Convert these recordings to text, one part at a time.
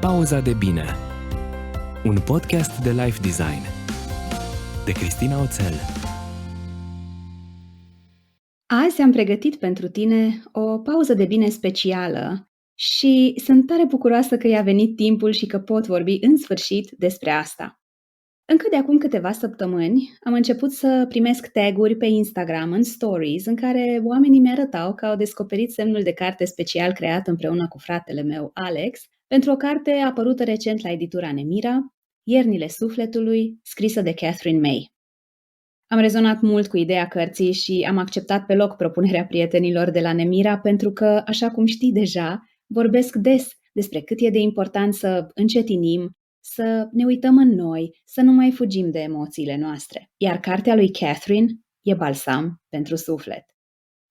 Pauza de Bine, un podcast de life design de Cristina Oțel. Azi am pregătit pentru tine o pauză de bine specială și sunt tare bucuroasă că i-a venit timpul și că pot vorbi în sfârșit despre asta. Încă de acum câteva săptămâni am început să primesc tag-uri pe Instagram în stories în care oamenii mi-arătau că au descoperit semnul de carte special creat împreună cu fratele meu, Alex, pentru o carte apărută recent la editura Nemira, Iernile sufletului, scrisă de Katherine May. Am rezonat mult cu ideea cărții și am acceptat pe loc propunerea prietenilor de la Nemira pentru că, așa cum știi deja, vorbesc des despre cât e de important să încetinim, să ne uităm în noi, să nu mai fugim de emoțiile noastre. Iar cartea lui Katherine e balsam pentru suflet.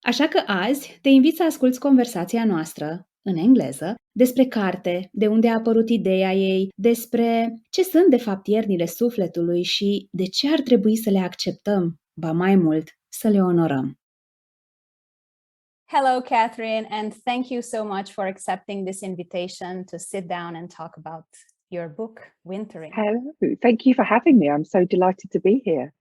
Așa că azi te invit să asculți conversația noastră, în engleză, despre carte, de unde a apărut ideea ei, despre ce sunt de fapt iernile sufletului și de ce ar trebui să le acceptăm, ba mai mult, să le onorăm. Hello, Katherine, and thank you so much for accepting this invitation to sit down and talk about your book, Wintering. Hello, thank you for having me. I'm so delighted to be here.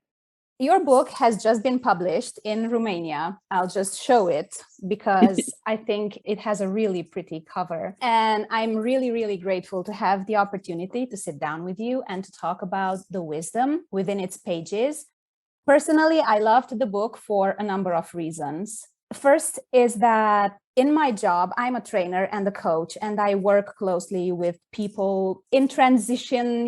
Your book has just been published in Romania. I'll just show it because I think it has a really pretty cover. And I'm really, really grateful to have the opportunity to sit down with you and to talk about the wisdom within its pages. Personally, I loved the book for a number of reasons. First is that in my job, I'm a trainer and a coach, and I work closely with people in transition,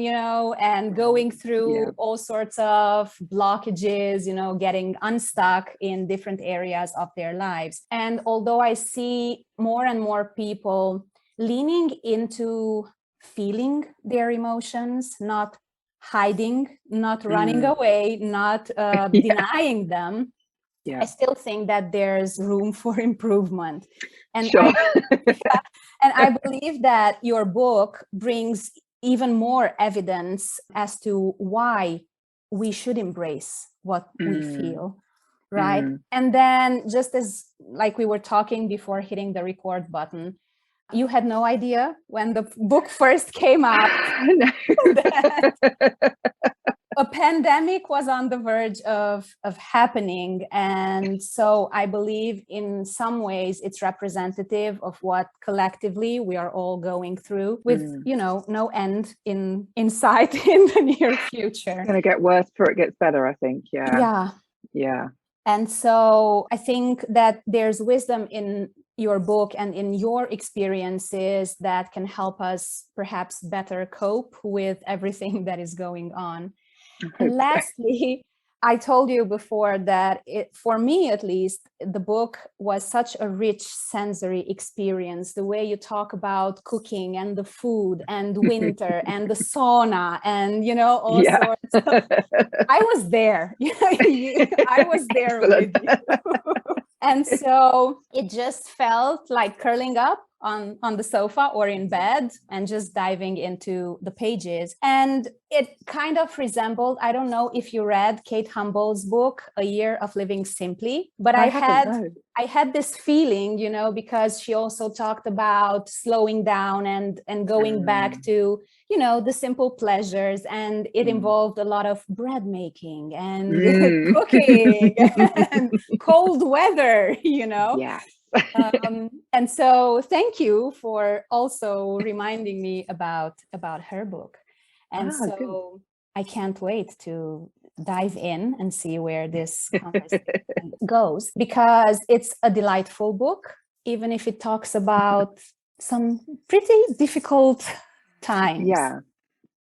and going through all sorts of blockages, getting unstuck in different areas of their lives. And although I see more and more people leaning into feeling their emotions, not hiding, not running away, not denying them, I still think that there's room for improvement. And, sure. And I believe that your book brings even more evidence as to why we should embrace what we feel, right? And then just as like we were talking before hitting the record button, you had no idea when the book first came out that a pandemic was on the verge of happening. And so I believe in some ways it's representative of what collectively we are all going through with, no end in sight in the near future. It's going to get worse before it gets better, I think. Yeah. And so I think that there's wisdom in your book and in your experiences that can help us perhaps better cope with everything that is going on. And lastly, I told you before that for me, at least, the book was such a rich sensory experience. The way you talk about cooking and the food and winter and the sauna and, all sorts of... I was there. I was there with you. And so it just felt like curling up on the sofa or in bed and just diving into the pages. And it kind of resembled, I don't know if you read Kate Humble's book, A Year of Living Simply, but I had this feeling, because she also talked about slowing down and going back to, the simple pleasures. And it involved a lot of bread making and cooking and cold weather, Yeah. And so thank you for also reminding me about her book. And good. I can't wait to dive in and see where this conversation goes, because it's a delightful book, even if it talks about some pretty difficult times.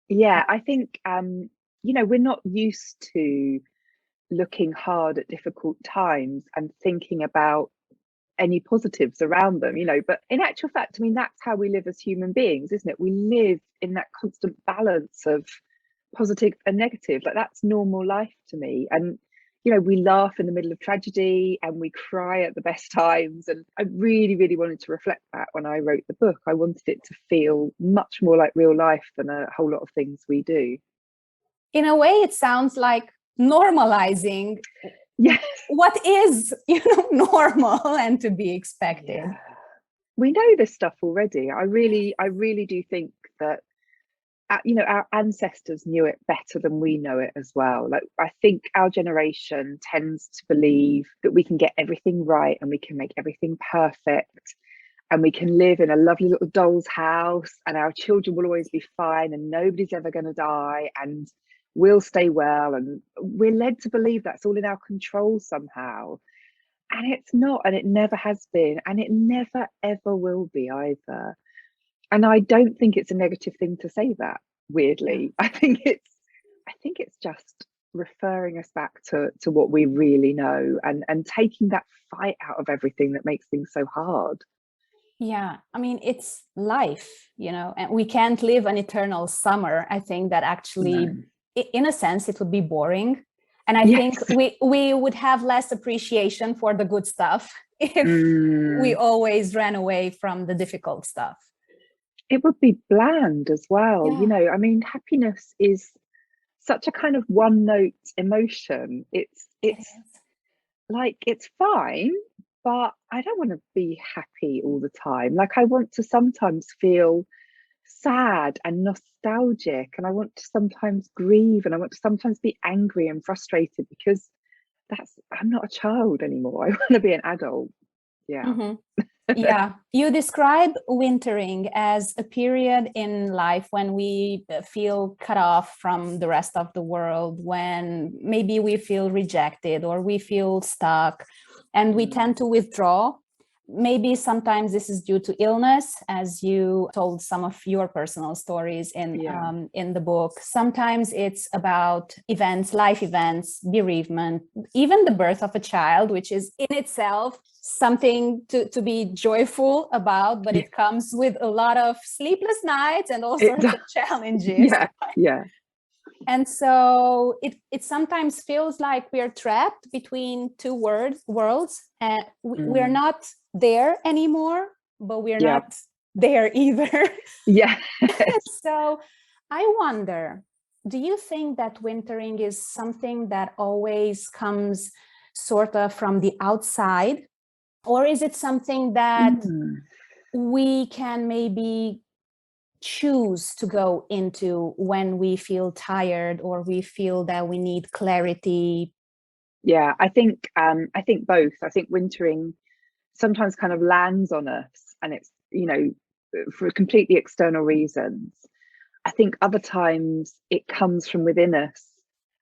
Yeah. I think, we're not used to looking hard at difficult times and thinking about any positives around them, but in actual fact, that's how we live as human beings, isn't it? We live in that constant balance of positive and negative. Like, that's normal life to me. And we laugh in the middle of tragedy and we cry at the best times. And I really, really wanted to reflect that when I wrote the book. I wanted it to feel much more like real life than a whole lot of things we do. In a way, it sounds like normalizing what is, normal and to be expected. We know this stuff already. I really do think that our ancestors knew it better than we know it as well. Like, I think our generation tends to believe that we can get everything right and we can make everything perfect and we can live in a lovely little doll's house and our children will always be fine and nobody's ever going to die and we'll stay well. And we're led to believe that's all in our control somehow. And it's not, and it never has been, and it never ever will be either. And I don't think it's a negative thing to say that, weirdly. I think it's just referring us back to what we really know and taking that fight out of everything that makes things so hard. Yeah, I mean, it's life, and we can't live an eternal summer. I think that actually, in a sense, it would be boring. And I think we would have less appreciation for the good stuff if we always ran away from the difficult stuff. It would be bland as well. Yeah. I mean, happiness is such a kind of one note emotion. It's like, it's fine, but I don't want to be happy all the time. Like, I want to sometimes feel sad and nostalgic, and I want to sometimes grieve, and I want to sometimes be angry and frustrated, because I'm not a child anymore. I want to be an adult. Yeah. Mm-hmm. Yeah, you describe wintering as a period in life when we feel cut off from the rest of the world, when maybe we feel rejected or we feel stuck, and we tend to withdraw. Maybe sometimes this is due to illness, as you told some of your personal stories in the book. Sometimes it's about events, life events, bereavement, even the birth of a child, which is in itself something to be joyful about, but it comes with a lot of sleepless nights and all sorts of challenges. Yeah. And so it sometimes feels like we're trapped between two worlds, and we're not there anymore, but we're not there either. Yeah. So I wonder, do you think that wintering is something that always comes sort of from the outside, or is it something that we can maybe choose to go into when we feel tired or we feel that we need clarity? Yeah, I think both. I think wintering sometimes kind of lands on us, and it's, for completely external reasons. I think other times it comes from within us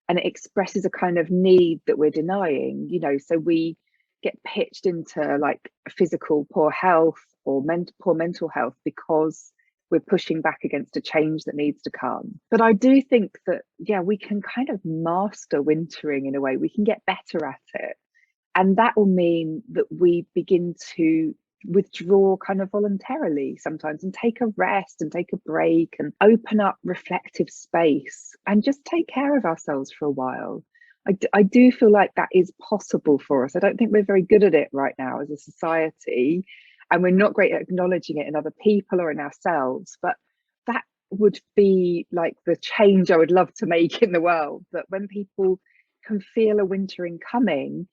and it expresses a kind of need that we're denying, so we get pitched into like physical poor health or poor mental health because we're pushing back against a change that needs to come. But I do think that, we can kind of master wintering in a way. We can get better at it. And that will mean that we begin to withdraw kind of voluntarily sometimes and take a rest and take a break and open up reflective space and just take care of ourselves for a while. I do feel like that is possible for us. I don't think we're very good at it right now as a society, and we're not great at acknowledging it in other people or in ourselves. But that would be like the change I would love to make in the world, that when people can feel a wintering coming,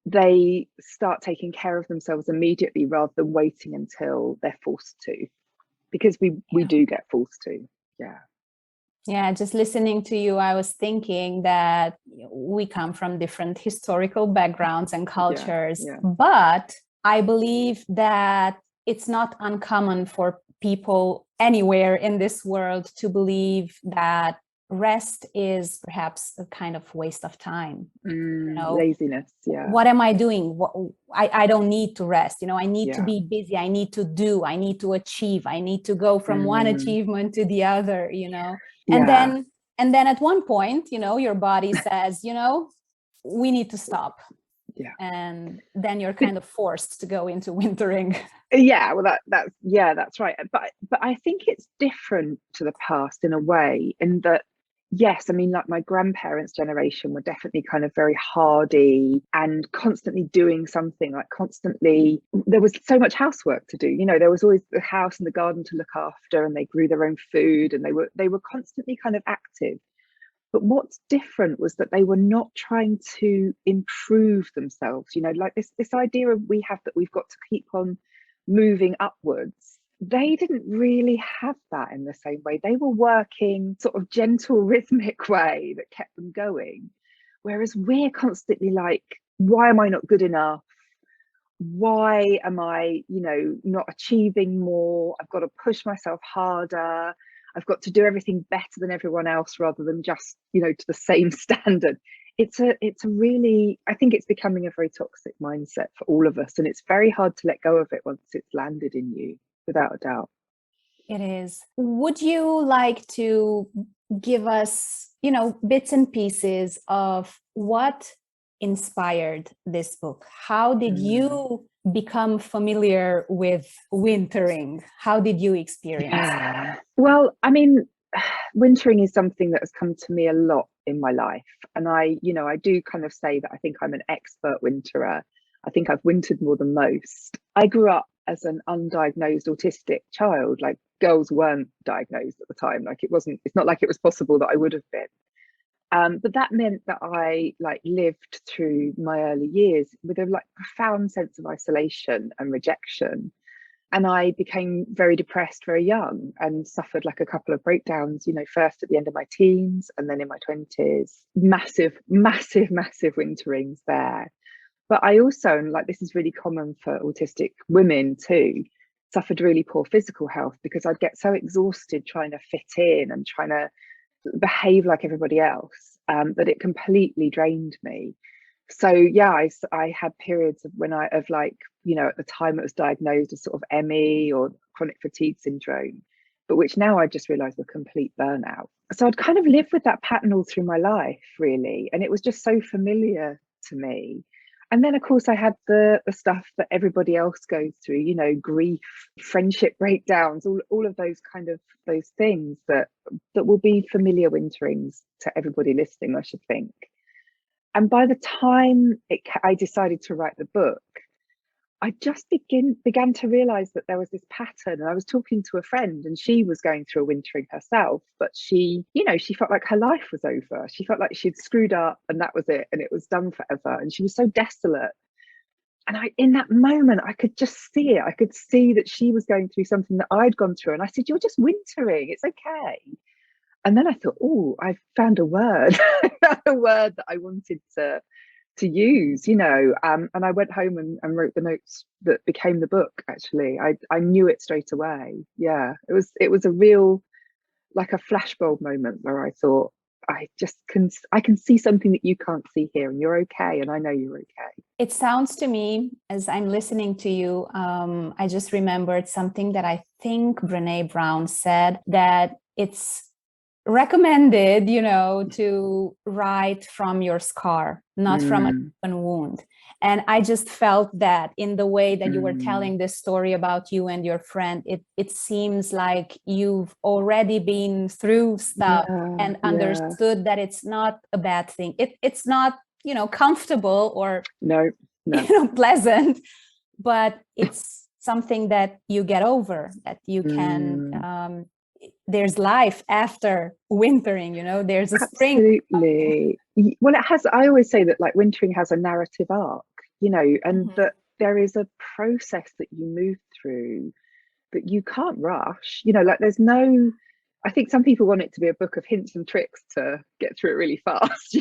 they start taking care of themselves immediately rather than waiting until they're forced to, because we do get forced to. Yeah, just listening to you, I was thinking that we come from different historical backgrounds and cultures, but I believe that it's not uncommon for people anywhere in this world to believe that rest is perhaps a kind of waste of time. Laziness. What am I doing? I don't need to rest. I need to be busy. I need to do. I need to achieve. I need to go from one achievement to the other. And then at one point, your body says, we need to stop. And then you're kind of forced to go into wintering. Well, that's right. But I think it's different to the past in a way, in that, yes, I mean, like my grandparents' generation were definitely kind of very hardy and constantly doing something, like constantly, there was so much housework to do. There was always the house and the garden to look after, and they grew their own food, and they were constantly kind of active. But what's different was that they were not trying to improve themselves, like this idea of we have that we've got to keep on moving upwards. they didn't really have that in the same way. They were working sort of gentle, rhythmic way that kept them going. Whereas we're constantly like, why am I not good enough? Why am I, not achieving more? I've got to push myself harder. I've got to do everything better than everyone else rather than just, to the same standard. It's a really, I think it's becoming a very toxic mindset for all of us. And it's very hard to let go of it once it's landed in you, without a doubt. It is. Would you like to give us, bits and pieces of what inspired this book? How did you become familiar with wintering? How did you experience it? Well, I mean, wintering is something that has come to me a lot in my life. And I do kind of say that I think I'm an expert winterer. I think I've wintered more than most. I grew up as an undiagnosed autistic child. Like, girls weren't diagnosed at the time. Like, it's not like it was possible that I would have been. But that meant that I lived through my early years with a profound sense of isolation and rejection. And I became very depressed very young and suffered a couple of breakdowns, first at the end of my teens and then in my 20s. Massive, massive, massive winterings there. But I also, and this is really common for autistic women too, suffered really poor physical health because I'd get so exhausted trying to fit in and trying to behave like everybody else that it completely drained me. So yeah, I had periods of at the time it was diagnosed as sort of ME or chronic fatigue syndrome, but which now I just realized were complete burnout. So I'd kind of lived with that pattern all through my life, really, and it was just so familiar to me. And then, of course, I had the stuff that everybody else goes through, grief, friendship breakdowns, all of those those things that will be familiar winterings to everybody listening, I should think. And by the time I decided to write the book, I just began to realize that there was this pattern. And I was talking to a friend and she was going through a wintering herself, but she felt like her life was over. She felt like she'd screwed up and that was it. And it was done forever. And she was so desolate. And in that moment, I could just see it. I could see that she was going through something that I'd gone through. And I said, you're just wintering. It's okay. And then I thought, I found a word, a word that I wanted to use, and I went home and wrote the notes that became the book. Actually, I knew it straight away. Yeah, it was a real, a flashbulb moment where I thought, I can see something that you can't see here, and you're okay, and I know you're okay. It sounds to me, as I'm listening to you, I just remembered something that I think Brené Brown said, that it's recommended, to write from your scar, not from an open wound. And I just felt that in the way that you were telling this story about you and your friend, it seems like you've already been through stuff and understood that it's not a bad thing. It's not, comfortable or no. pleasant, but it's something that you get over, that you can there's life after wintering, there's a spring. Absolutely. Well, I always say that wintering has a narrative arc, and that there is a process that you move through that you can't rush, there's no, I think some people want it to be a book of hints and tricks to get through it really fast,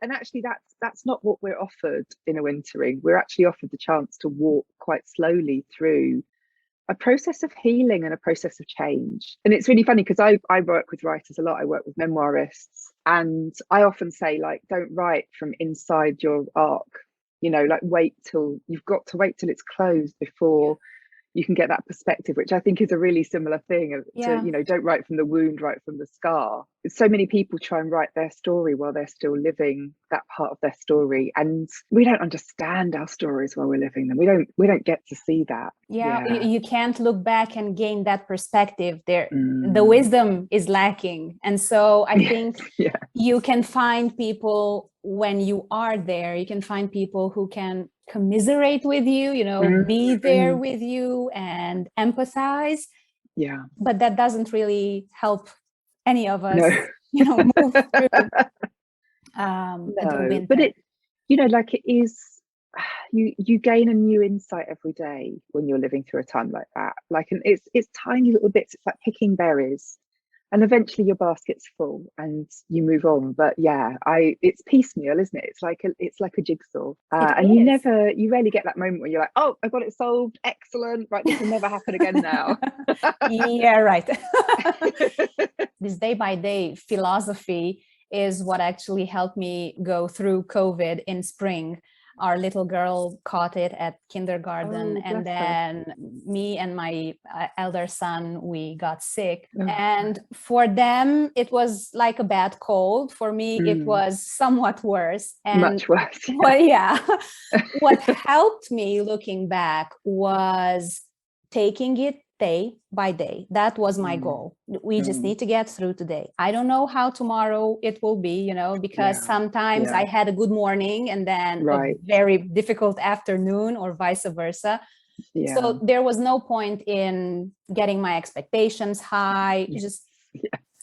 And actually that's not what we're offered in a wintering. We're actually offered the chance to walk quite slowly through a process of healing and a process of change. And it's really funny because I work with writers a lot. I work with memoirists, and I often say, don't write from inside your arc, wait till it's closed before you can get that perspective, which I think is a really similar thing to, don't write from the wound, write from the scar. So many people try and write their story while they're still living that part of their story, and we don't understand our stories while we're living them. We don't get to see that. You can't look back and gain that perspective there. The wisdom is lacking. And so I think you can find people when you are there, you can find people who can commiserate with you, be there with you and empathize. Yeah. But that doesn't really help any of us, move through the winter. But it, it is, you gain a new insight every day when you're living through a time like that. Like, and it's tiny little bits. It's like picking berries, and eventually your basket's full and you move on. But yeah, it's piecemeal, isn't it? It's like a jigsaw, and you rarely get that moment where you're like, oh, I got it solved, excellent, right, this will never happen again now. Yeah, right. This day by day philosophy is what actually helped me go through COVID in spring. Our little girl caught it at kindergarten, and then me and my elder son, we got sick. And for them, it was like a bad cold. For me, it was somewhat worse. And much worse. Well, yeah. What helped me looking back was taking it day by day. That was my goal. We just need to get through today. I don't know how tomorrow it will be, because sometimes I had a good morning and then a very difficult afternoon, or vice versa. So there was no point in getting my expectations high. Just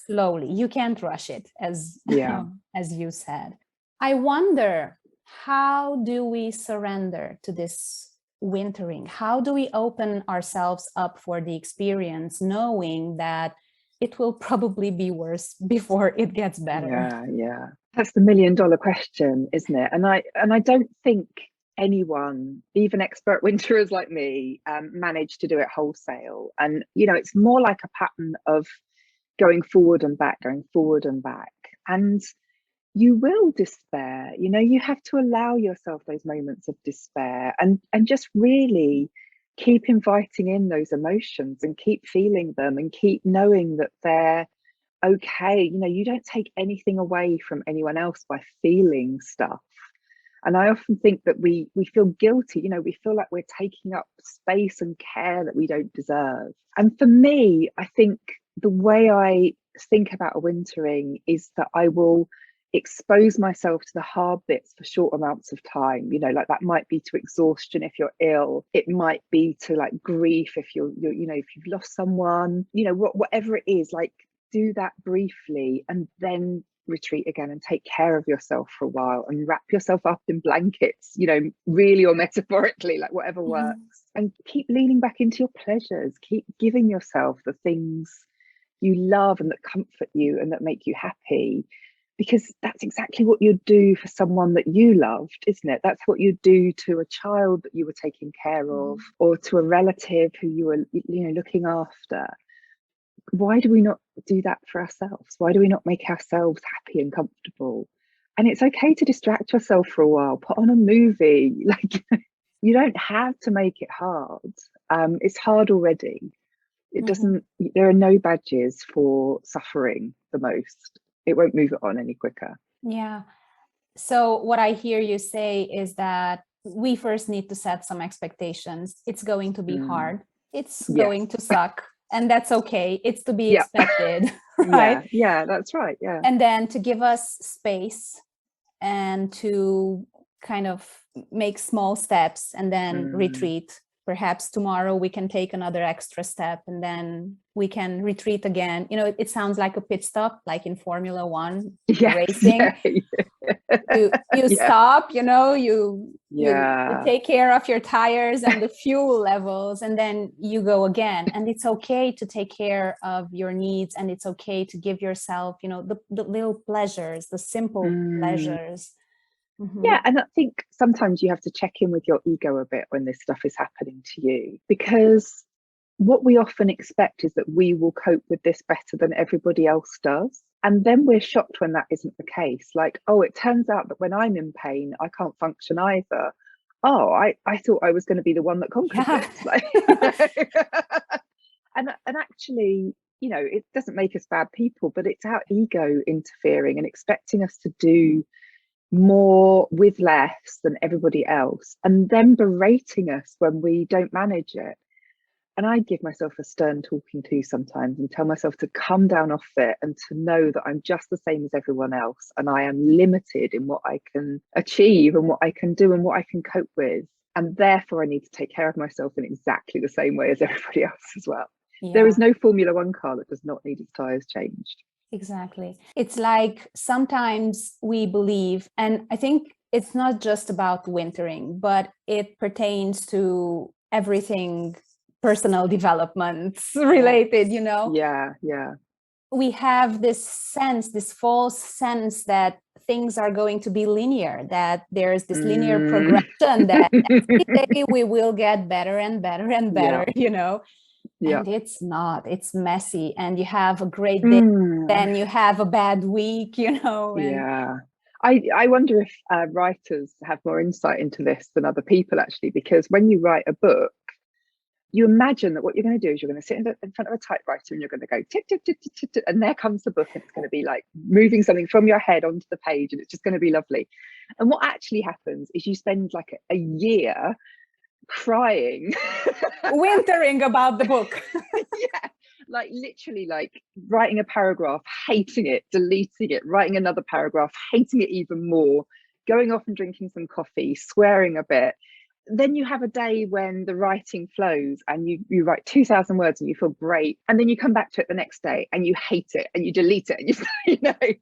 slowly. You can't rush it, as you said. I wonder, how do we surrender to this wintering? How do we open ourselves up for the experience, knowing that it will probably be worse before it gets better? Yeah. That's the $1 million question, isn't it? And I don't think anyone, even expert winterers like me, managed to do it wholesale. And it's more like a pattern of going forward and back. And you will despair. You have to allow yourself those moments of despair, and just really keep inviting in those emotions and keep feeling them and keep knowing that they're okay. You don't take anything away from anyone else by feeling stuff. And I often think that we feel guilty. We feel like we're taking up space and care that we don't deserve. And for me, I think the way I think about a wintering is that I will expose myself to the hard bits for short amounts of time. Like that might be to exhaustion if you're ill. It might be to like grief if you're if you've lost someone. Whatever it is, like do that briefly and then retreat again and take care of yourself for a while and wrap yourself up in blankets, really or metaphorically, like whatever works, and keep leaning back into your pleasures. Keep giving yourself the things you love and that comfort you and that make you happy. Because that's exactly what you'd do for someone that you loved, isn't it? That's what you'd do to a child that you were taking care of, or to a relative who you were, looking after. Why do we not do that for ourselves? Why do we not make ourselves happy and comfortable? And it's okay to distract yourself for a while. Put on a movie. Like, you don't have to make it hard. It's hard already. It doesn't. There are no badges for suffering the most. It won't move it on any quicker. Yeah. So what I hear you say is that we first need to set some expectations. It's going to be hard. It's going to suck. And that's okay. It's to be expected. Right? Yeah, that's right. Yeah. And then to give us space and to kind of make small steps and then retreat. Perhaps tomorrow we can take another extra step and then we can retreat again. It sounds like a pit stop, like in Formula One racing. You stop, you take care of your tires and the fuel levels, and then you go again. And it's okay to take care of your needs, and it's okay to give yourself, the little pleasures, the simple pleasures. Yeah, and I think sometimes you have to check in with your ego a bit when this stuff is happening to you, because what we often expect is that we will cope with this better than everybody else does. And then we're shocked when that isn't the case. Like, oh, it turns out that when I'm in pain, I can't function either. Oh, I thought I was going to be the one that conquered this. Like, and actually, it doesn't make us bad people, but it's our ego interfering and expecting us to do more with less than everybody else, and then berating us when we don't manage it. And I give myself a stern talking to sometimes and tell myself to come down off it and to know that I'm just the same as everyone else, and I am limited in what I can achieve and what I can do and what I can cope with, and therefore I need to take care of myself in exactly the same way as everybody else as well. There is no Formula One car that does not need its tires changed. Exactly. It's like sometimes we believe, and I think it's not just about wintering, but it pertains to everything personal development related, you know? Yeah. We have this false sense that things are going to be linear, that there's this linear progression, that every day we will get better and better and better, you know? Yeah. And it's not, it's messy, and you have a great day, then you have a bad week, you know? And yeah. I wonder if writers have more insight into this than other people, actually, because when you write a book, you imagine that what you're going to do is you're going to sit in front of a typewriter and you're going to go tick, tick, tick, tick, tick, tick, and there comes the book, and it's going to be like moving something from your head onto the page, and it's just going to be lovely. And what actually happens is you spend like a year crying, wintering about the book. yeah, like literally, like writing a paragraph, hating it, deleting it, writing another paragraph, hating it even more, going off and drinking some coffee, swearing a bit. Then you have a day when the writing flows and you write 2,000 words and you feel great, and then you come back to it the next day and you hate it and you delete it, and you know.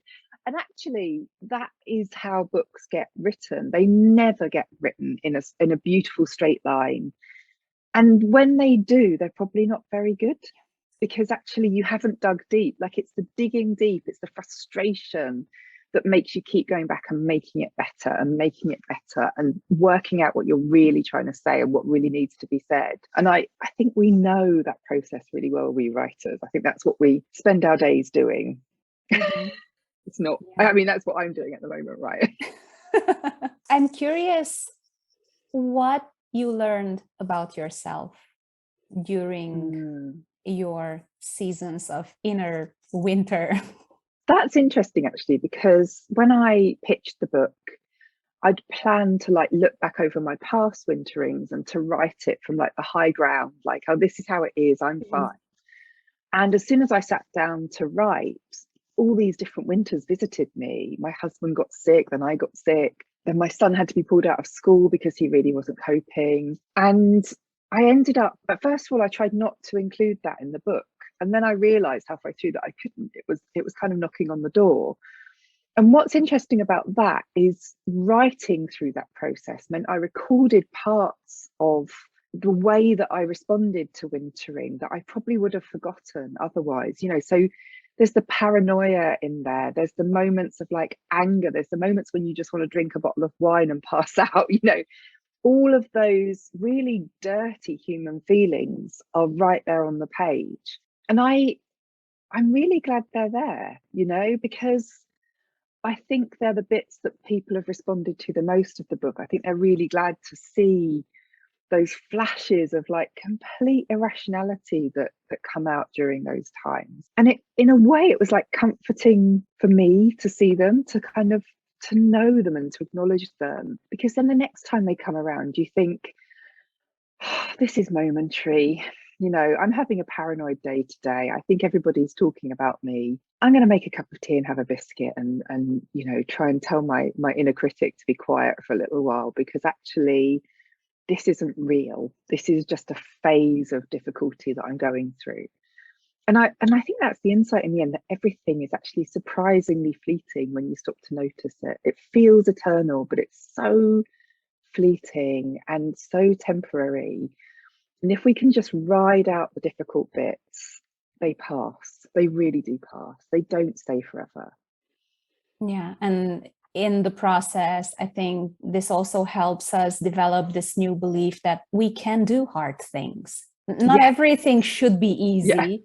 And actually, that is how books get written. They never get written in a beautiful straight line. And when they do, they're probably not very good, because actually you haven't dug deep. Like, it's the digging deep, it's the frustration that makes you keep going back and making it better and working out what you're really trying to say and what really needs to be said. And I think we know that process really well, we writers. I think that's what we spend our days doing. It's not, I mean, that's what I'm doing at the moment, right? I'm curious what you learned about yourself during your seasons of inner winter. That's interesting, actually, because when I pitched the book, I'd planned to like look back over my past winterings and to write it from like the high ground, like, oh, this is how it is, I'm fine. And as soon as I sat down to write, all these different winters visited me. My husband got sick, then I got sick, then my son had to be pulled out of school because he really wasn't coping. And I ended up, but first of all, I tried not to include that in the book. And then I realized halfway through that I couldn't. It was kind of knocking on the door. And what's interesting about that is writing through that process meant I recorded parts of the way that I responded to wintering that I probably would have forgotten otherwise, you know. So there's the paranoia in there, there's the moments of like anger, there's the moments when you just want to drink a bottle of wine and pass out, you know. All of those really dirty human feelings are right there on the page. And I'm really glad they're there, you know, because I think they're the bits that people have responded to the most of the book. I think they're really glad to see those flashes of like complete irrationality that come out during those times. And it, in a way, it was like comforting for me to see them, to kind of to know them and to acknowledge them, because then the next time they come around, you think, oh, this is momentary. You know, I'm having a paranoid day today. I think everybody's talking about me. I'm going to make a cup of tea and have a biscuit and you know, try and tell my inner critic to be quiet for a little while, because actually this isn't real. This is just a phase of difficulty that I'm going through. And I think that's the insight in the end, that everything is actually surprisingly fleeting when you stop to notice it. It feels eternal, but it's so fleeting and so temporary. And if we can just ride out the difficult bits, they pass. They really do pass. They don't stay forever. Yeah. And in the process, I think this also helps us develop this new belief that we can do hard things. Not everything should be easy,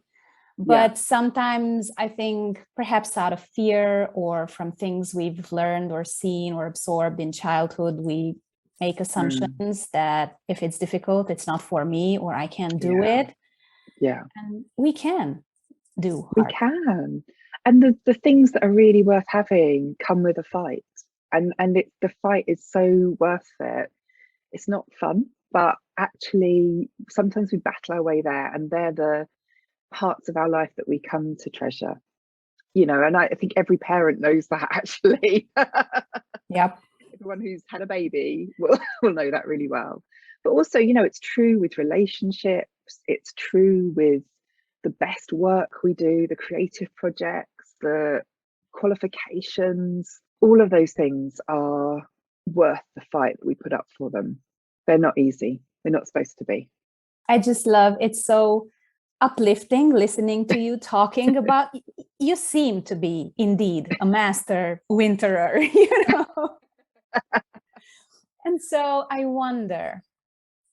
but sometimes I think perhaps out of fear or from things we've learned or seen or absorbed in childhood, we make assumptions that if it's difficult, it's not for me, or I can't do it. Yeah. And we can do hard. We can. And the things that are really worth having come with a fight. And the fight is so worth it. It's not fun, but actually sometimes we battle our way there, and they're the parts of our life that we come to treasure. You know, and I think every parent knows that, actually. Yep. Everyone who's had a baby will know that really well. But also, you know, it's true with relationships, it's true with the best work we do, the creative projects, the qualifications. All of those things are worth the fight that we put up for them. They're not easy. They're not supposed to be. I just love it's so uplifting listening to you talking about. You seem to be indeed a master winterer, And so I wonder,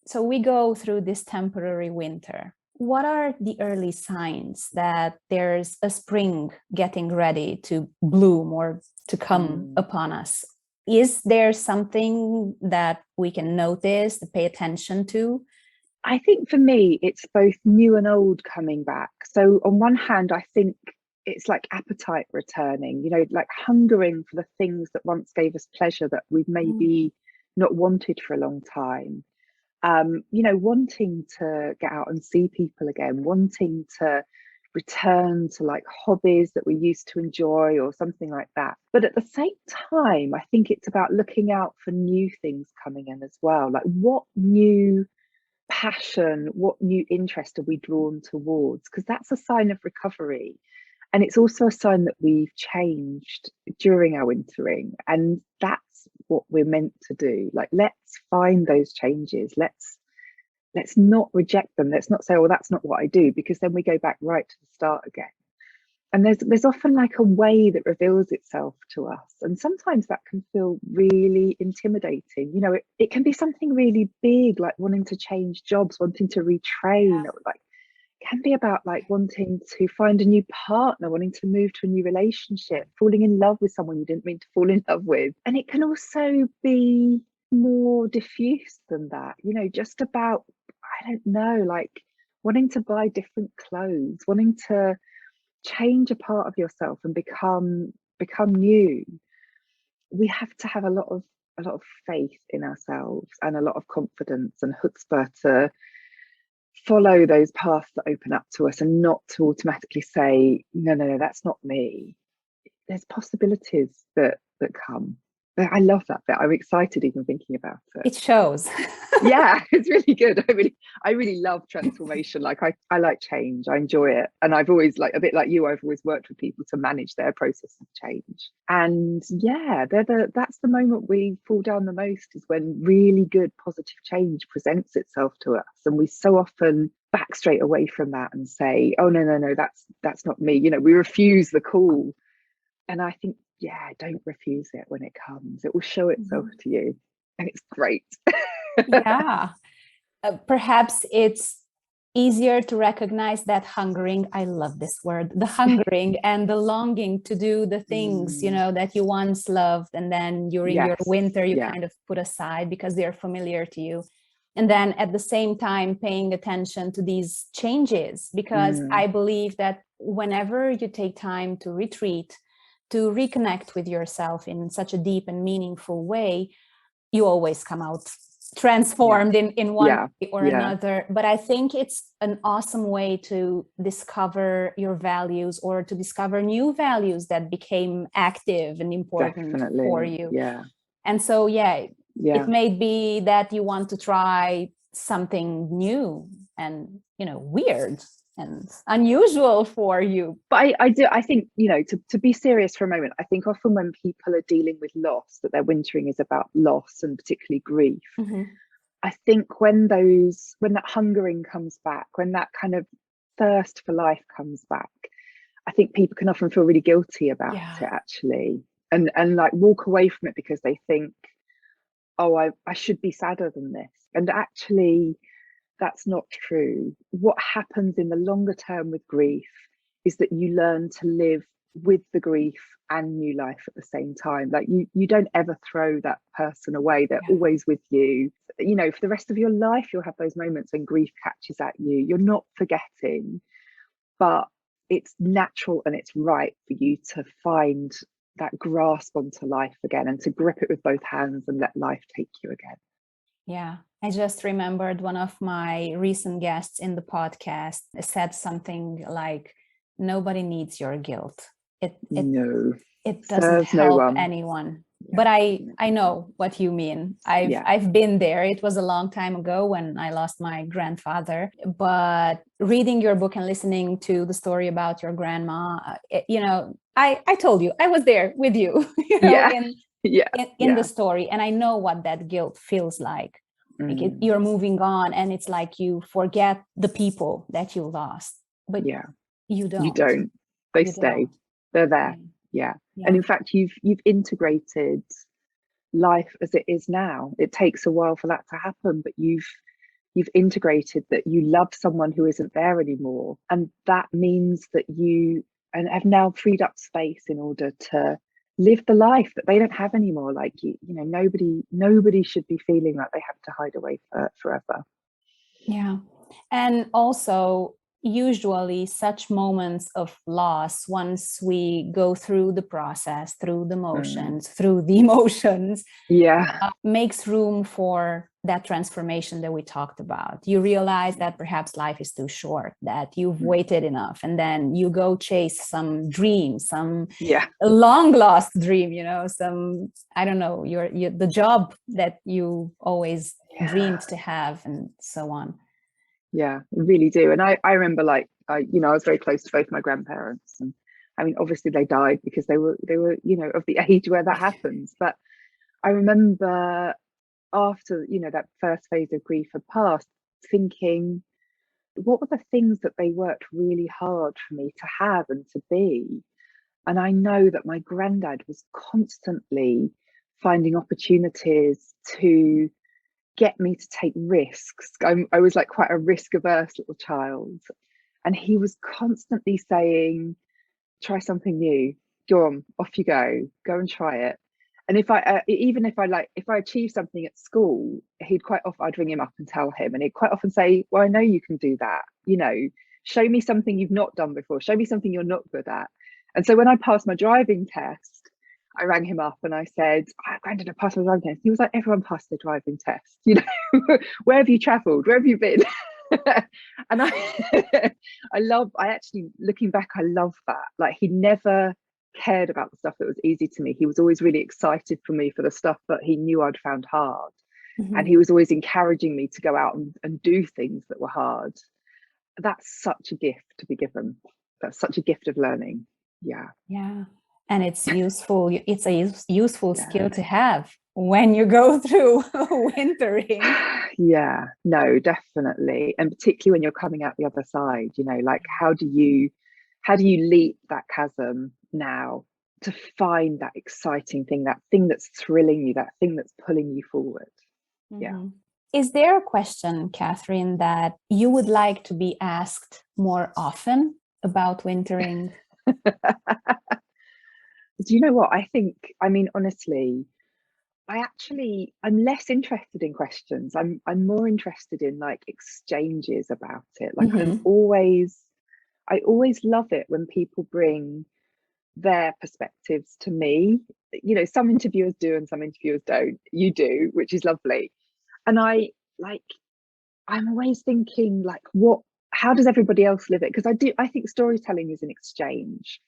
so we go through this temporary winter. What are the early signs that there's a spring getting ready to bloom or to come upon us? Is there something that we can notice, to pay attention to? I think for me, it's both new and old coming back. So on one hand, I think it's like appetite returning, like hungering for the things that once gave us pleasure that we've maybe not wanted for a long time. Wanting to get out and see people again, wanting to return to like hobbies that we used to enjoy or something like that. But at the same time, I think it's about looking out for new things coming in as well. Like what new passion, what new interest are we drawn towards? Because that's a sign of recovery. And it's also a sign that we've changed during our wintering. And that's what we're meant to do. Like, let's find those changes. Let's not reject them. Let's not say, oh, that's not what I do, because then we go back right to the start again. And there's often like a way that reveals itself to us. And sometimes that can feel really intimidating. It can be something really big, like wanting to change jobs, wanting to retrain, or like can be about like wanting to find a new partner, wanting to move to a new relationship, falling in love with someone you didn't mean to fall in love with. And it can also be more diffuse than that, just about, I don't know, like wanting to buy different clothes, wanting to change a part of yourself and become new. We have to have a lot of faith in ourselves and a lot of confidence and chutzpah to follow those paths that open up to us, and not to automatically say, no, that's not me. There's possibilities that come. I love that bit. I'm excited even thinking about it. It shows. Yeah, it's really good. I really love transformation. Like I like change. I enjoy it. And I've always, like a bit like you, I've always worked with people to manage their process of change. And yeah, that's the moment we fall down the most, is when really good positive change presents itself to us. And we so often back straight away from that and say, oh no, that's not me. We refuse the call. And I think, yeah, don't refuse it when it comes. It will show itself to you. And it's great. Yeah. Perhaps it's easier to recognize that hungering, I love this word, the hungering and the longing to do the things, that you once loved. And then during your winter, you kind of put aside because they're familiar to you. And then at the same time, paying attention to these changes, because I believe that whenever you take time to retreat, to reconnect with yourself in such a deep and meaningful way, you always come out transformed in one way or another. But I think it's an awesome way to discover your values, or to discover new values that became active and important for you. Yeah. And so, it may be that you want to try something new and, weird and unusual for you. But I think, to be serious for a moment, I think often when people are dealing with loss, that their wintering is about loss, and particularly grief. I think when that hungering comes back, when that kind of thirst for life comes back, I think people can often feel really guilty about it, actually, and like walk away from it because they think, oh, I should be sadder than this. And actually, that's not true. What happens in the longer term with grief is that you learn to live with the grief and new life at the same time. Like you don't ever throw that person away. They're always with you. For the rest of your life, you'll have those moments when grief catches at you. You're not forgetting, but it's natural and it's right for you to find that grasp onto life again, and to grip it with both hands and let life take you again. Yeah, I just remembered one of my recent guests in the podcast said something like, nobody needs your guilt. It doesn't help anyone. Yeah. But I know what you mean. I've been there. It was a long time ago when I lost my grandfather. But reading your book and listening to the story about your grandma, I told you I was there with you. in the story. And I know what that guilt feels like. Like you're moving on and it's like you forget the people that you lost, but you don't. You don't. They stay. They're there. Yeah. And in fact, you've integrated life as it is now. It takes a while for that to happen, but you've integrated that you love someone who isn't there anymore, and that means that you have now freed up space in order to live the life that they don't have anymore. Like nobody should be feeling like they have to hide away forever. Yeah. And also, usually such moments of loss, once we go through the process, through the motions, through the emotions, makes room for that transformation that we talked about. You realize that perhaps life is too short, that you've waited enough, and then you go chase some dream, some long lost dream, some, I don't know, the job that you always dreamed to have, and so on. Yeah, I really do. And I remember, like, I was very close to both my grandparents, and I mean, obviously they died because they were of the age where that happens. But I remember after that first phase of grief had passed, thinking, what were the things that they worked really hard for me to have and to be? And I know that my granddad was constantly finding opportunities to get me to take risks. I was like quite a risk averse little child, and he was constantly saying, try something new, go on, off you go and try it. And if I achieved something at school, I'd ring him up and tell him, and he'd quite often say, well, I know you can do that, show me something you've not done before, show me something you're not good at. And so when I passed my driving test, I rang him up and I said, Granddad, I passed my driving test. He was like, everyone passed their driving test. Where have you travelled? Where have you been? And I actually, looking back, I love that. Like, he never cared about the stuff that was easy to me. He was always really excited for me for the stuff that he knew I'd found hard. And he was always encouraging me to go out and do things that were hard. That's such a gift to be given. That's such a gift of learning. Yeah. And it's useful. It's a useful skill to have when you go through wintering. Yeah, no, definitely. And particularly when you're coming out the other side, like, how do you leap that chasm now to find that exciting thing, that thing that's thrilling you, that thing that's pulling you forward? Yeah. Is there a question, Katherine, that you would like to be asked more often about wintering? Do you know what? Honestly, I'm less interested in questions. I'm more interested in, like, exchanges about it. Like, I always love it when people bring their perspectives to me. Some interviewers do and some interviewers don't. You do, which is lovely. And I'm always thinking, like, how does everybody else live it? Because I think storytelling is an exchange.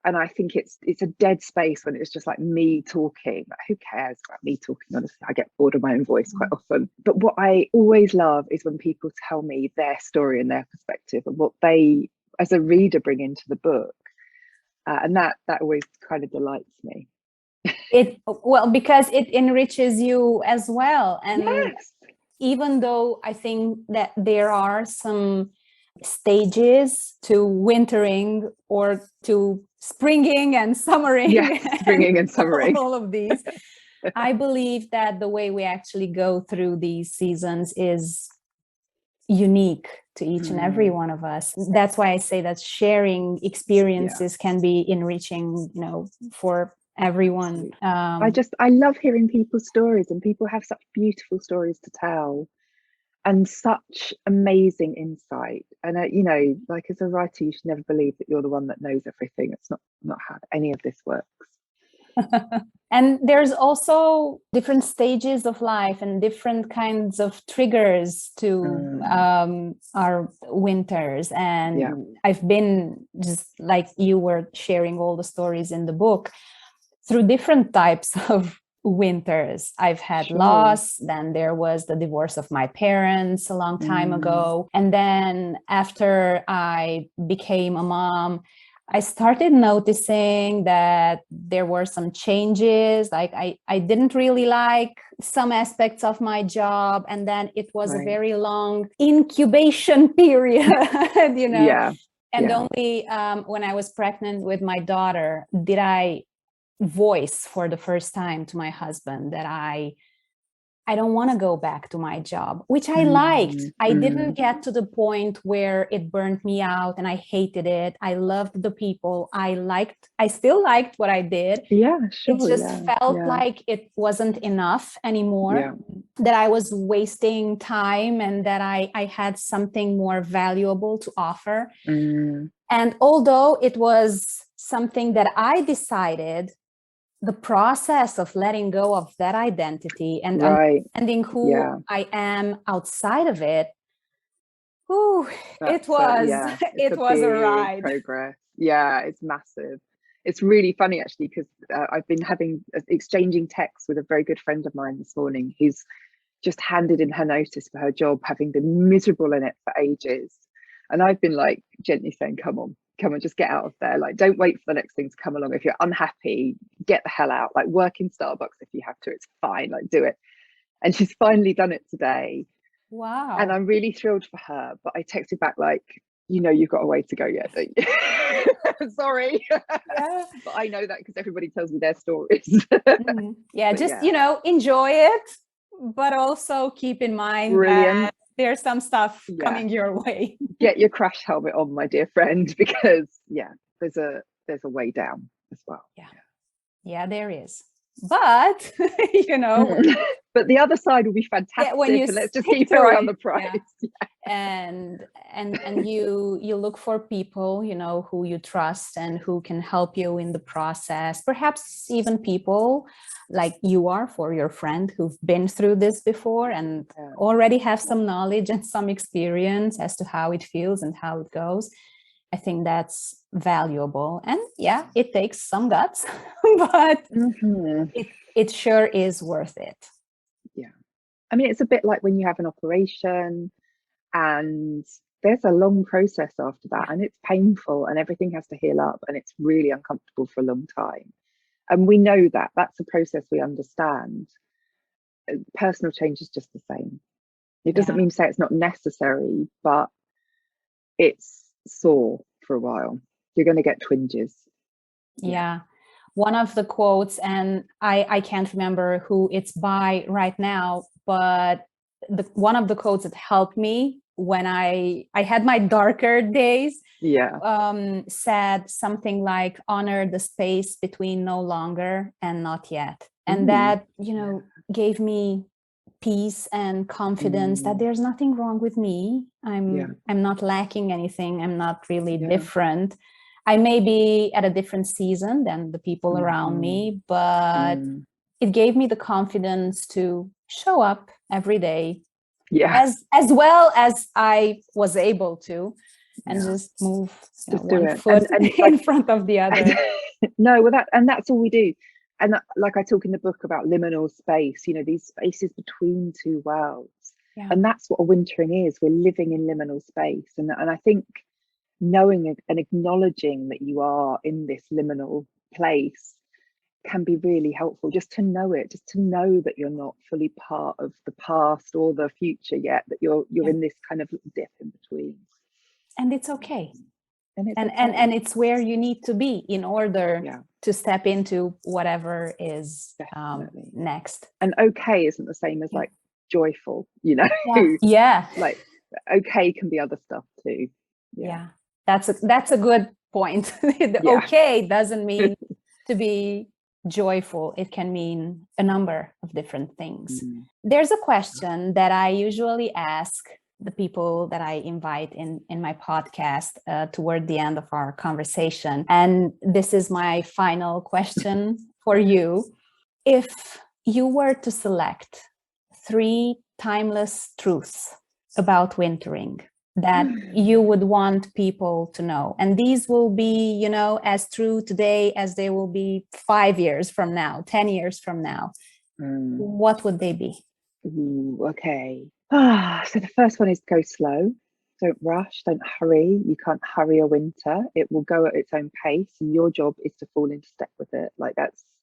And I think it's a dead space when it's just like me talking. Like, who cares about me talking? Honestly, I get bored of my own voice quite often. But what I always love is when people tell me their story and their perspective and what they, as a reader, bring into the book. And that always kind of delights me. Because it enriches you as well. And yes. Even though I think that there are some stages to wintering or to springing and summering. Yes, springing and summering. All of these. I believe that the way we actually go through these seasons is unique to each and every one of us. That's why I say that sharing experiences can be enriching, for everyone. I love hearing people's stories, and people have such beautiful stories to tell. And such amazing insight. And, like, as a writer, you should never believe that you're the one that knows everything. It's not how any of this works. And there's also different stages of life and different kinds of triggers to our winters. And I've been, just like you were sharing all the stories in the book, through different types of winters. I've had loss, then there was the divorce of my parents a long time ago, and then after I became a mom, I started noticing that there were some changes. Like I didn't really like some aspects of my job. And then it was a very long incubation period, you know. Yeah. And only when I was pregnant with my daughter did I voice for the first time to my husband that I don't want to go back to my job, which I liked. I didn't get to the point where it burnt me out and I hated it. I loved the people. I still liked what I did. Yeah, sure. It just felt like it wasn't enough anymore, that I was wasting time and that I had something more valuable to offer. And although it was something that I decided, the process of letting go of that identity and understanding who I am outside of it, it was a ride. Progress. Yeah, it's massive. It's really funny actually, because I've been exchanging texts with a very good friend of mine this morning who's just handed in her notice for her job, having been miserable in it for ages. And I've been like gently saying, come on, just get out of there. Like, don't wait for the next thing to come along. If you're unhappy, get the hell out. Like, work in Starbucks if you have to, it's fine, like do it. And she's finally done it today. Wow. And I'm really thrilled for her, but I texted back like, you know, you've got a way to go yet, don't you? Sorry. But I know that because everybody tells me their stories. You know, enjoy it, but also keep in mind that there's some stuff coming your way. Get your crash helmet on, my dear friend, because there's a way down as well. Yeah, there is. But you know, but the other side will be fantastic. When you let's just keep our eye on the prize. And you look for people, you know, who you trust and who can help you in the process. Perhaps even people like you are for your friend who've been through this before and already have some knowledge and some experience as to how it feels and how it goes. I think that's valuable. And it takes some guts, but it sure is worth it. Yeah. I mean, it's a bit like when you have an operation and there's a long process after that and it's painful and everything has to heal up and it's really uncomfortable for a long time. And we know that that's a process we understand. Personal change is just the same. It doesn't mean to say it's not necessary, but it's sore for a while. You're going to get twinges. Yeah. One of the quotes, and I can't remember who it's by right now, but one of the quotes that helped me when I had my darker days said something like, honor the space between no longer and not yet. And that, you know, gave me peace and confidence that there's nothing wrong with me. I'm not lacking anything. I'm not really different. I may be at a different season than the people around me, but it gave me the confidence to show up every day as well as I was able to, and just move one foot in front of the other. No, well, that's all we do. And like I talk in the book about liminal space, you know, these spaces between two worlds. And that's what a wintering is. We're living in liminal space. And I think knowing and acknowledging that you are in this liminal place can be really helpful, just to know it, just to know that you're not fully part of the past or the future yet, that you're in this kind of dip in between. And it's okay. And it's where you need to be in order to step into whatever is next. And okay isn't the same as like joyful, you know. Like okay can be other stuff too. That's a good point. Okay doesn't mean to be joyful. It can mean a number of different things. There's a question that I usually ask the people that I invite in my podcast toward the end of our conversation. And this is my final question for you. If you were to select 3 timeless truths about wintering that you would want people to know, and these will be, you know, as true today as they will be 5 years from now, 10 years from now, what would they be? Okay. So the first one is go slow. Don't rush, don't hurry. You can't hurry a winter. It will go at its own pace, and your job is to fall into step with it. Like,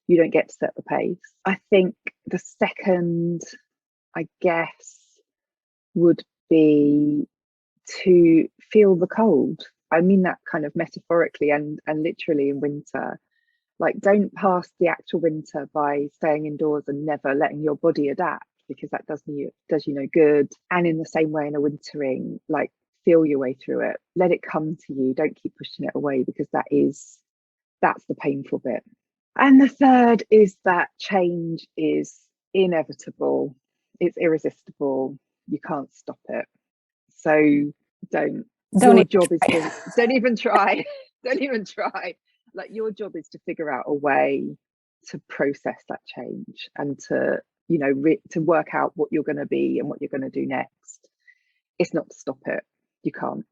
you don't get to set the pace. I think the second, I guess, would be to feel the cold. I mean that kind of metaphorically and literally in winter. Like, don't pass the actual winter by staying indoors and never letting your body adapt, because that does you no good. And in the same way, in a wintering, like, feel your way through it. Let it come to you. Don't keep pushing it away, because that's the painful bit. And the third is that change is inevitable. It's irresistible. You can't stop it. So don't your job is to don't even try. Don't even try. Like, your job is to figure out a way to process that change and to, to work out what you're going to be and what you're going to do next. It's not to stop it. You can't.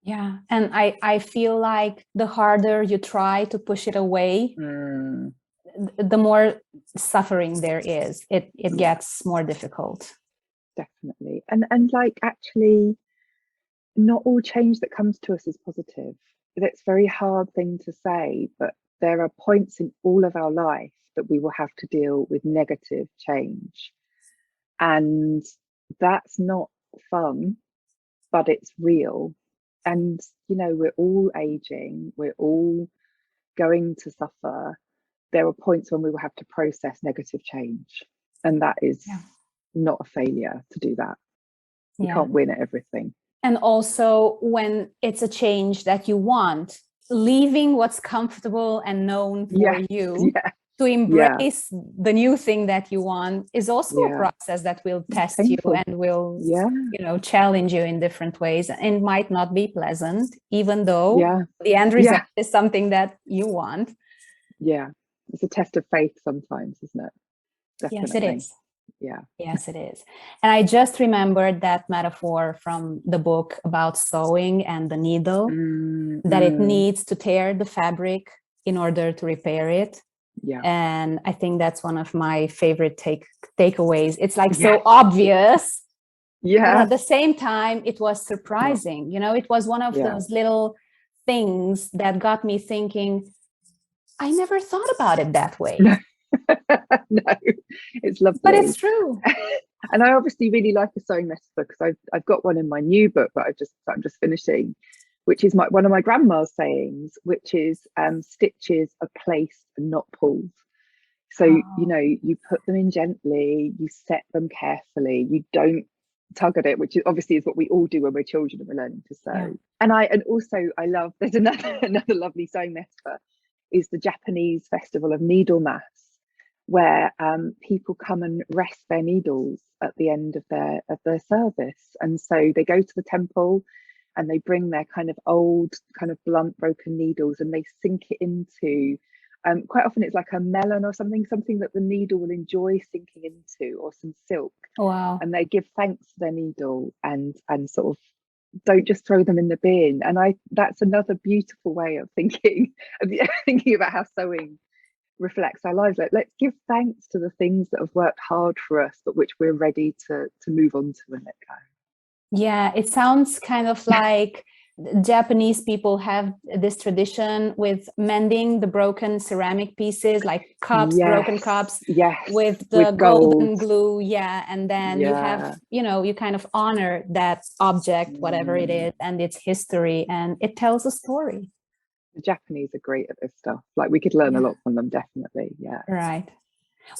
Yeah. And I feel like the harder you try to push it away, the more suffering there is. It gets more difficult. Definitely. And like, actually, not all change that comes to us is positive. That's a very hard thing to say, but there are points in all of our life that we will have to deal with negative change. And that's not fun, but it's real. And, we're all aging, we're all going to suffer. There are points when we will have to process negative change. And that is not a failure to do that. You can't win at everything. And also, when it's a change that you want, leaving what's comfortable and known for you to embrace the new thing that you want is also a process that will test you and will, challenge you in different ways, and might not be pleasant, even though the end result is something that you want. Yeah. It's a test of faith sometimes, isn't it? Definitely. Yes, it is. Yeah. Yes, it is. And I just remembered that metaphor from the book about sewing and the needle, that it needs to tear the fabric in order to repair it. Yeah. And I think that's one of my favorite takeaways. It's like so obvious. Yeah. But at the same time, it was surprising. It was one of those little things that got me thinking, I never thought about it that way. No, it's lovely. But it's true. And I obviously really like a sewing metaphor, because I've got one in my new book that I'm just finishing, which is one of my grandma's sayings, which is stitches are placed and not pulled. So, you put them in gently, you set them carefully, you don't tug at it, which obviously is what we all do when we're children and we're learning to sew. Yeah. And also I love, there's another lovely sewing metaphor, is the Japanese festival of needle mass, where people come and rest their needles at the end of their service. And so they go to the temple and they bring their kind of old, kind of blunt, broken needles, and they sink it into, quite often it's like a melon or something that the needle will enjoy sinking into, or some silk. Wow. And they give thanks to their needle and sort of don't just throw them in the bin. And that's another beautiful way of thinking about how sewing reflects our lives. Like, let's give thanks to the things that have worked hard for us, but which we're ready to move on to and let go. Yeah, it sounds kind of like Japanese people have this tradition with mending the broken ceramic pieces, like cups, broken cups, with the golden glue. Yeah. And then you have, you kind of honor that object, whatever it is, and its history, and it tells a story. The Japanese are great at this stuff. Like, we could learn a lot from them, definitely. Yeah. Right.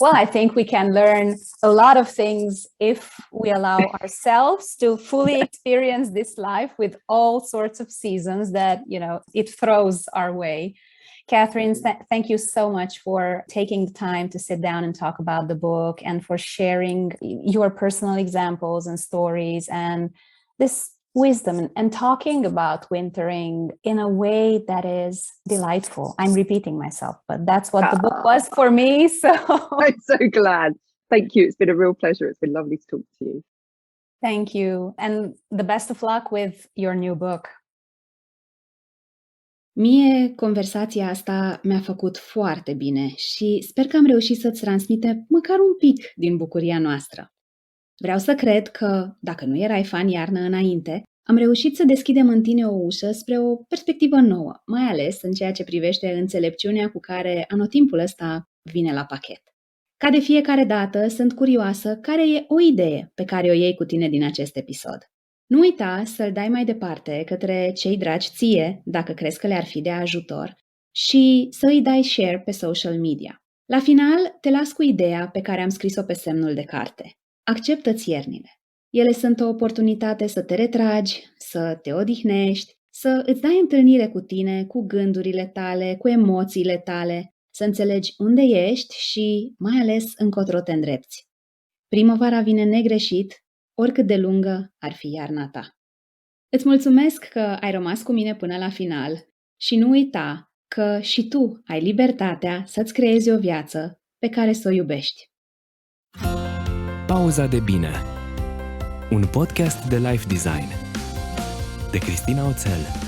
Well, I think we can learn a lot of things if we allow ourselves to fully experience this life with all sorts of seasons that, it throws our way. Katherine, thank you so much for taking the time to sit down and talk about the book, and for sharing your personal examples and stories and this wisdom, and talking about wintering in a way that is delightful. I'm repeating myself, but that's what the book was for me. So I'm so glad. Thank you. It's been a real pleasure. It's been lovely to talk to you. Thank you. And the best of luck with your new book. Mie conversația asta mi-a făcut foarte bine și sper că am reușit să-ți transmite măcar un pic din bucuria noastră. Vreau să cred că, dacă nu erai fan iarnă înainte, am reușit să deschidem în tine o ușă spre o perspectivă nouă, mai ales în ceea ce privește înțelepciunea cu care anotimpul ăsta vine la pachet. Ca de fiecare dată, sunt curioasă care e o idee pe care o iei cu tine din acest episod. Nu uita să-l dai mai departe către cei dragi ție, dacă crezi că le-ar fi de ajutor, și să îi dai share pe social media. La final, te las cu ideea pe care am scris-o pe semnul de carte. Acceptă-ți iernile. Ele sunt o oportunitate să te retragi, să te odihnești, să îți dai întâlnire cu tine, cu gândurile tale, cu emoțiile tale, să înțelegi unde ești și, mai ales, încotro te îndrepți. Primăvara vine negreșit, oricât de lungă ar fi iarna ta. Îți mulțumesc că ai rămas cu mine până la final și nu uita că și tu ai libertatea să-ți creezi o viață pe care să o iubești. Pauza de Bine. Un podcast de life design de Cristina Oțel.